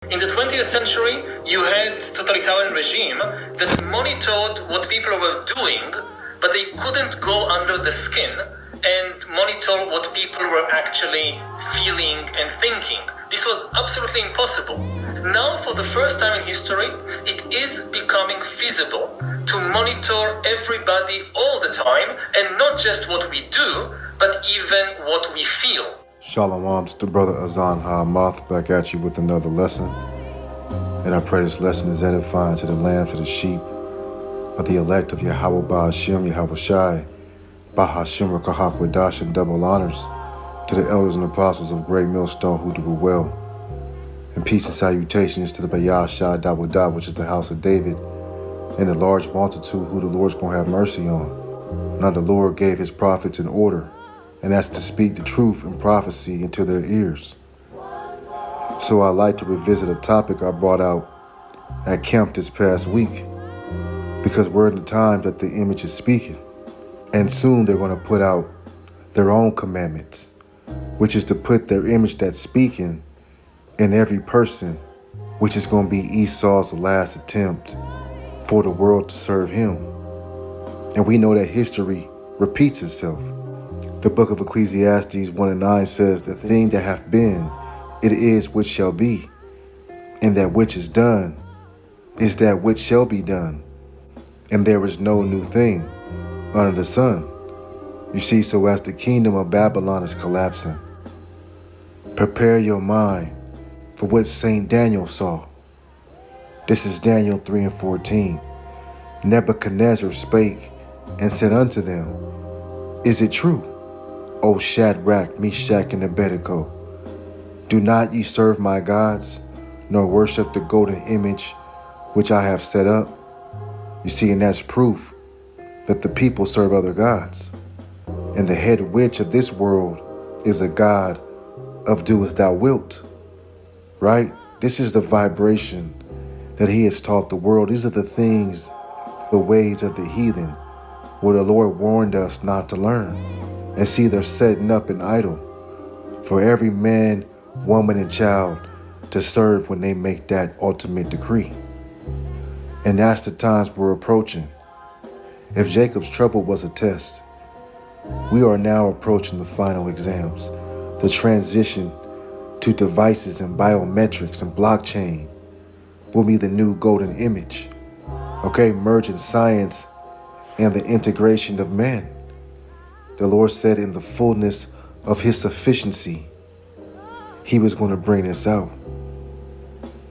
In the 20th century, you had totalitarian regime that monitored what people were doing, but they couldn't go under the skin and monitor what people were actually feeling and thinking. This was absolutely impossible. Now, for the first time in history, it is becoming feasible to monitor everybody all the time, and not just what we do, but even what we feel. Shalom, it's the brother Azan Ha'amath back at you with another lesson. And I pray this lesson is edifying to the lambs, to the sheep, of the elect of Yahweh Ba'Hashem, Yahweh Shai, Ba'Hashem Rakahak Wadash, and double honors to the elders and apostles of Great Millstone who do well. And peace and salutations to the Bayah Shai Dawadah, which is the house of David, and the large multitude who the Lord's going to have mercy on. Now the Lord gave his prophets an order, and that's to speak the truth and prophecy into their ears. So I'd like to revisit a topic I brought out at camp this past week, because we're in the time that the image is speaking, and soon they're going to put out their own commandments, which is to put their image that's speaking in every person, which is going to be Esau's last attempt for the world to serve him. And we know that history repeats itself. The book of Ecclesiastes 1:9 says, "The thing that hath been, it is which shall be, and that which is done is that which shall be done, and there is no new thing under the sun." You see, so as the kingdom of Babylon is collapsing, prepare your mind for what St. Daniel saw. This is Daniel 3:14. Nebuchadnezzar spake and said unto them, "Is it true, O Shadrach, Meshach, and Abednego? Do not ye serve my gods, nor worship the golden image which I have set up?" You see, and that's proof that the people serve other gods. And the head witch of this world is a god of do as thou wilt, right? This is the vibration that he has taught the world. These are the things, the ways of the heathen, where the Lord warned us not to learn. And see, they're setting up an idol for every man, woman, and child to serve when they make that ultimate decree. And that's the times we're approaching. If Jacob's trouble was a test, we are now approaching the final exams, the transition to devices and biometrics and blockchain will be the new golden image. Okay, merging science and the integration of man. The Lord said in the fullness of his sufficiency, he was going to bring this out.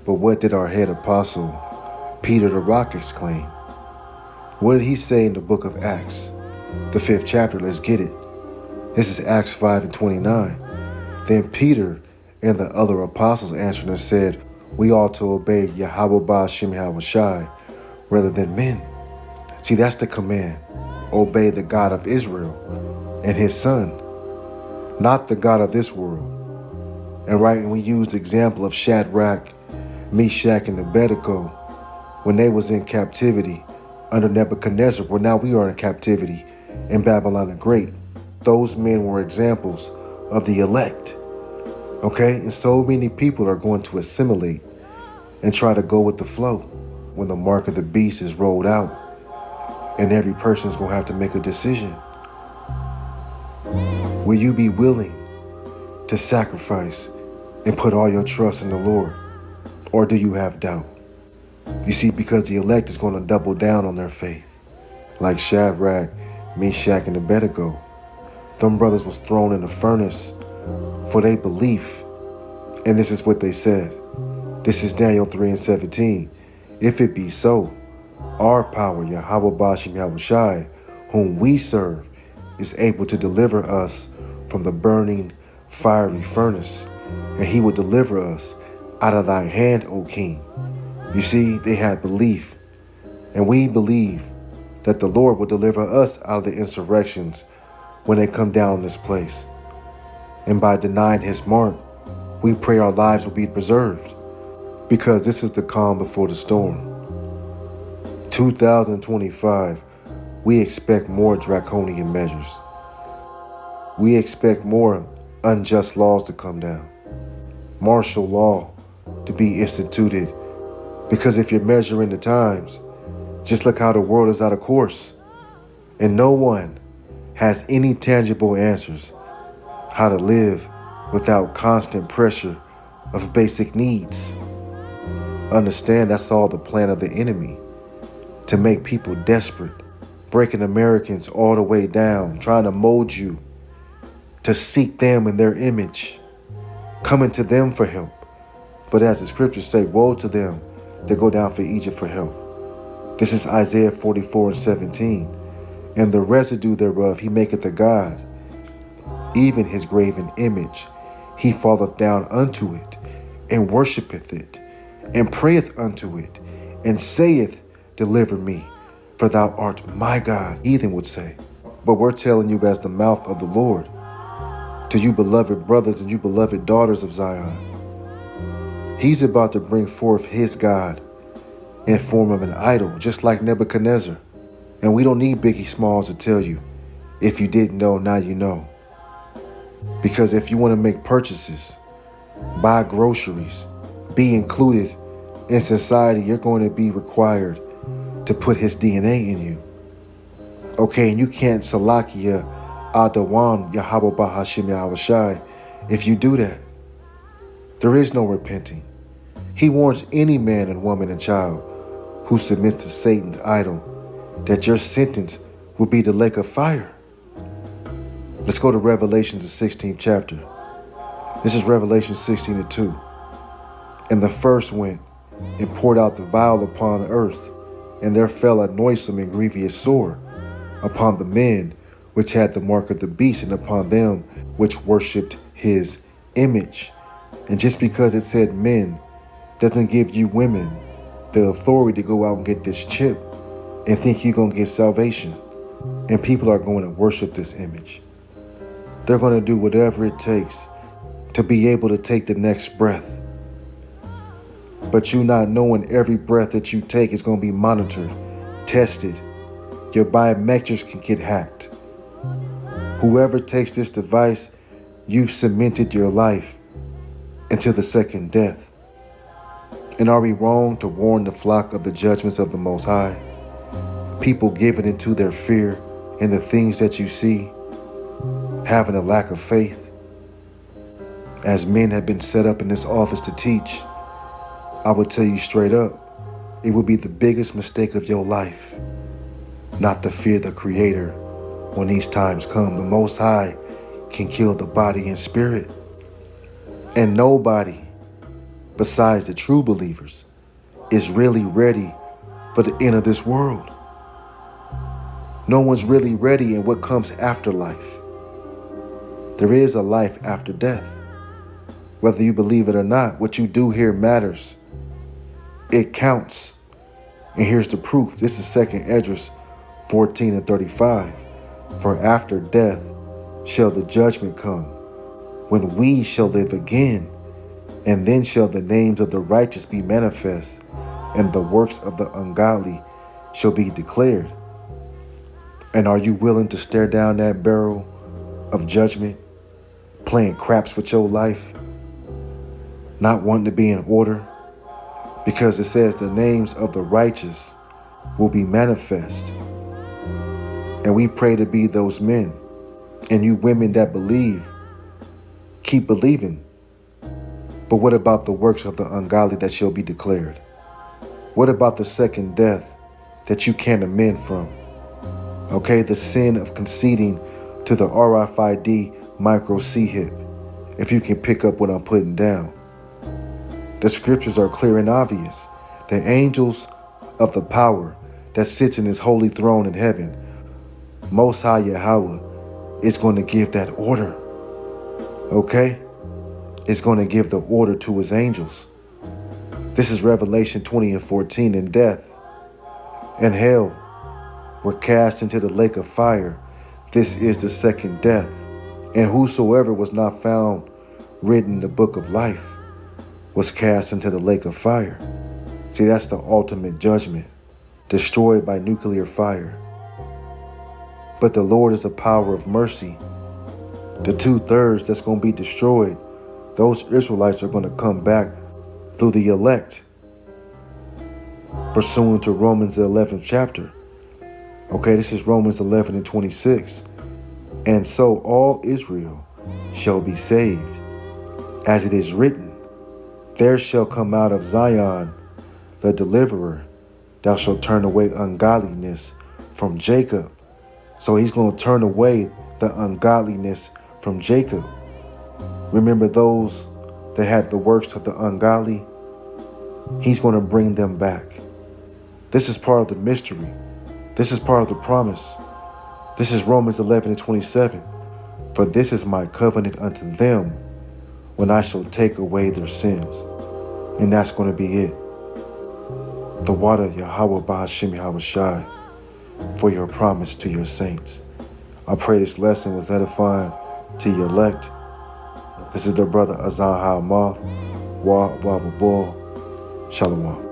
But what did our head apostle, Peter the Rock, exclaim? What did he say in the book of Acts, the 5th chapter? Let's get it. This is Acts 5:29. Then Peter and the other apostles answered and said, "We ought to obey Yahweh Ba'Hashem Yahweh Shai rather than men." See, that's the command. Obey the God of Israel and his son, not the God of this world. And right, and we used the example of Shadrach, Meshach, and Abednego when they was in captivity under Nebuchadnezzar. Well, now we are in captivity in Babylon the Great. Those men were examples of the elect. Okay, and so many people are going to assimilate and try to go with the flow when the mark of the beast is rolled out, and every person's going to have to make a decision. Will you be willing to sacrifice and put all your trust in the Lord, or do you have doubt? You see, because the elect is going to double down on their faith, like Shadrach, Meshach, and Abednego. Them brothers was thrown in the furnace for their belief, and this is what they said. This is Daniel 3:17. If it be so, our power, Yahweh Ba'Hashem Yahweh Shai, whom we serve, is able to deliver us from the burning fiery furnace, and he will deliver us out of thy hand, O king. You see, they had belief, and we believe that the Lord will deliver us out of the insurrections when they come down in this place. And by denying his mark, we pray our lives will be preserved, because this is the calm before the storm. 2025, we expect more draconian measures. We expect more unjust laws to come down. Martial law to be instituted. Because if you're measuring the times, just look how the world is out of course. And no one has any tangible answers how to live without constant pressure of basic needs. Understand that's all the plan of the enemy, to make people desperate, breaking Americans all the way down, trying to mold you to seek them in their image, coming to them for help. But as the scriptures say, woe to them that go down for Egypt for help. This is Isaiah 44:17. And the residue thereof he maketh a god, even his graven image. He falleth down unto it, and worshipeth it, and prayeth unto it, and saith, deliver me, for thou art my God, heathen would say. But we're telling you as the mouth of the Lord, to you beloved brothers and you beloved daughters of Zion, he's about to bring forth his God in form of an idol, just like Nebuchadnezzar. And we don't need Biggie Smalls to tell you. If you didn't know, now you know. Because if you want to make purchases, buy groceries, be included in society, you're going to be required to put his DNA in you. Okay, and you can't Salakia Adawan Yahweh Bahashim Yahushai if you do that. There is no repenting. He warns any man and woman and child who submits to Satan's idol that your sentence will be the lake of fire. Let's go to Revelations, the 16th chapter. This is Revelation 16:2. And the first went and poured out the vial upon the earth, and there fell a noisome and grievous sore upon the men which had the mark of the beast, and upon them which worshipped his image. And just because it said men doesn't give you women the authority to go out and get this chip and think you're going to get salvation. And people are going to worship this image. They're going to do whatever it takes to be able to take the next breath. But you not knowing every breath that you take is going to be monitored, tested. Your biometrics can get hacked. Whoever takes this device, you've cemented your life into the second death. And are we wrong to warn the flock of the judgments of the Most High? People giving into their fear and the things that you see, having a lack of faith. As men have been set up in this office to teach, I would tell you straight up, it would be the biggest mistake of your life not to fear the Creator when these times come. The Most High can kill the body and spirit. And nobody besides the true believers is really ready for the end of this world. No one's really ready in what comes after life. There is a life after death. Whether you believe it or not, what you do here matters. It counts. And here's the proof. This is 2 Esdras 14:35. For after death shall the judgment come, when we shall live again, and then shall the names of the righteous be manifest, and the works of the ungodly shall be declared. And are you willing to stare down that barrel of judgment, playing craps with your life, not wanting to be in order? Because it says the names of the righteous will be manifest. And we pray to be those men. And you women that believe, keep believing. But what about the works of the ungodly that shall be declared? What about the second death that you can't amend from? Okay, the sin of conceding to the RFID micro C-hip, if you can pick up what I'm putting down. The scriptures are clear and obvious. The angels of the power that sits in his holy throne in heaven, Most High Yahweh, is going to give that order. Okay? It's going to give the order to his angels. This is Revelation 20:14. And death and hell were cast into the lake of fire. This is the second death. And whosoever was not found written in the book of life was cast into the lake of fire. See, that's the ultimate judgment, destroyed by nuclear fire. But the Lord is a power of mercy. The 2/3 that's going to be destroyed, those Israelites are going to come back through the elect, pursuant to Romans the 11th chapter. Okay, this is Romans 11 and 26. And so all Israel shall be saved, as it is written, there shall come out of Zion the deliverer, thou shalt turn away ungodliness from Jacob. So he's going to turn away the ungodliness from Jacob. Remember those that had the works of the ungodly? He's going to bring them back. This is part of the mystery. This is part of the promise. This is Romans 11 and 27. For this is my covenant unto them when I shall take away their sins. And that's going to be it. The water, Yahweh Ba'ashem Yahweh Shai, for your promise to your saints. I pray this lesson was edifying to your elect. This is their brother Azan Ha'amath, Wa Wa Shalom.